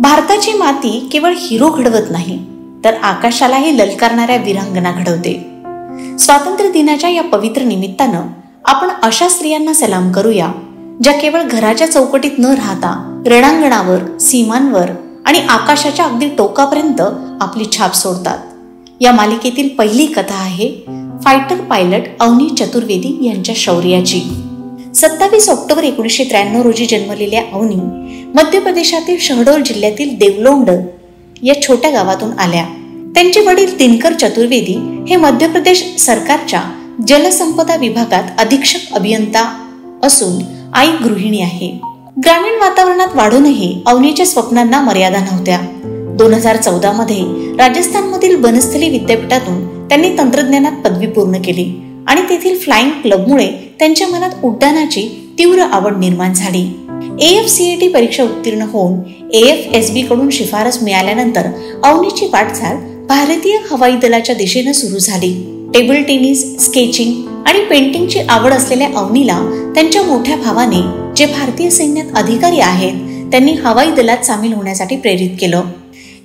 भारताची माती केवळ हिरो घडवत नाही, तर आकाशालाही ललकारणाऱ्या वीरांगना घडवते. स्वातंत्र्य दिनाच्या या पवित्र निमित्तानं आपण अशा स्त्रियांना सलाम करूया, ज्या केवळ घराच्या चौकटीत न राहता रणांगणावर, सीमांवर आणि आकाशाच्या अगदी टोकापर्यंत आपली छाप सोडतात. या मालिकेतील पहिली कथा आहे फायटर पायलट अवनी चतुर्वेदी यांच्या शौर्याची. 27 ऑक्टोबर 1993 रोजी जन्मलेल्या अवनी मध्य प्रदेशातील शहडोल जिल्ह्यातील देवलोंड या छोट्या गावातून आल्या. त्यांचे वडील दिनकर चतुर्वेदी हे मध्य प्रदेश सरकारच्या जलसंपदा विभागात अधीक्षक अभियंता असून आई गृहिणी आहे. ग्रामीण वातावरणात वाढूनही अवनीच्या स्वप्नांना मर्यादा नव्हत्या. 2014 मध्ये राजस्थानमधील बनस्थली विद्यापीठातून त्यांनी तंत्रज्ञानात पदवी पूर्ण केली आणि तेथील फ्लाइंग क्लबमुळे त्यांच्या मनात उड्डाणाची तीव्र आवड निर्माण झाली. AFCAT परीक्षा उत्तीर्ण होऊन AFSB कडून शिफारस मिळाल्यानंतर अवनीची वाटचाल भारतीय हवाई दलाच्या दिशेने सुरू झाली. टेबल टेनिस, स्केचिंग आणि पेंटिंगची आवड असलेल्या अवनीला त्यांच्या मोठ्या भावाने, जे भारतीय सैन्यात अधिकारी आहेत, त्यांनी हवाई दलात सामील होण्यासाठी प्रेरित केलं.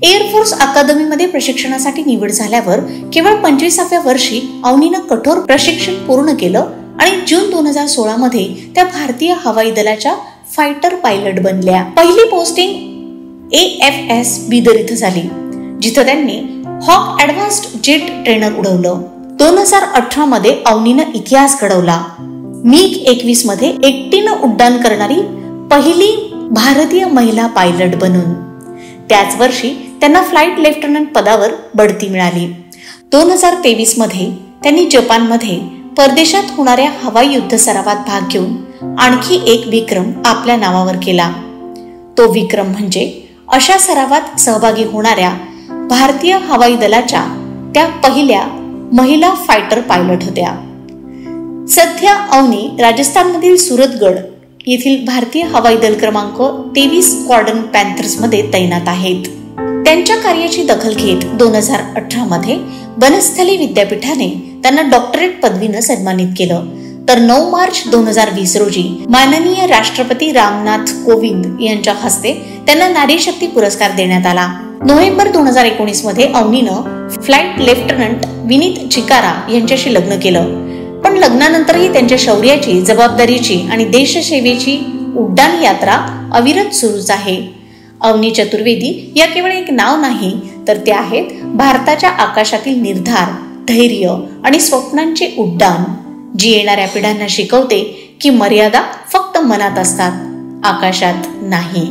एअरफोर्स अकादमीमध्ये प्रशिक्षणासाठी निवड झाल्यावर केवळ 25व्या वर्षी अवनीनं कठोर प्रशिक्षण पूर्ण केलं आणि जून 2016 मध्ये त्या भारतीय हवाई दलाच्या फायटर पायलट बनल्या. पहिली पोस्टिंग AFS बीदर इथं झाली, जिथं त्यांनी हॉक ॲडव्हान्स्ड जेट ट्रेनर उडवलं. 2018 मध्ये अवनीनं इतिहास घडवला. MiG-21 मध्ये एकटीनं उड्डाण करणारी पहिली भारतीय महिला पायलट बनून. त्याच वर्षी त्यांना फ्लाइट लेफ्टनंट पदावर बढती मिळाली. 2023 मध्ये त्यांनी जपानमध्ये परदेशात होणाऱ्या हवाई युद्ध सरावात भाग घेऊन आणखी एक विक्रम आपल्या नावावर केला. तो विक्रम म्हणजे अशा सरावात सहभागी होणाऱ्या भारतीय हवाई दलाच्या त्या पहिल्या महिला फायटर पायलट होत्या. सध्या अवनी राजस्थानमधील सुरतगड येथील भारतीय हवाई दल क्रमांक 23 स्क्वॉड्रन पॅन्थर्स मध्ये तैनात आहेत. त्यांच्या कार्याची दखल घेत 2018 मध्ये बनस्थली विद्यापीठाने त्यांना डॉक्टरेट पदवीनं सन्मानित केलं. तर 9 मार्च 2020 रोजी माननीय राष्ट्रपती रामनाथ कोविंद यांच्या हस्ते त्यांना नारी शक्ती पुरस्कार देण्यात आला. नोव्हेंबर 2019 मध्ये अवनीनं फ्लाइट लेफ्टनंट विनीत चिकारा यांच्याशी लग्न केलं. पण लग्नानंतरही त्यांच्या शौर्याची, जबाबदारीची आणि देशसेवेची उड्डाण यात्रा अविरत सुरूच आहे. अवनी चतुर्वेदी या केवळ एक नाव नाही, तर त्या आहेत भारताच्या आकाशातील निर्धार, धैर्य आणि स्वप्नांचे उड्डाण, जी येणाऱ्या पिढ्यांना शिकवते की मर्यादा फक्त मनात असतात, आकाशात नाही.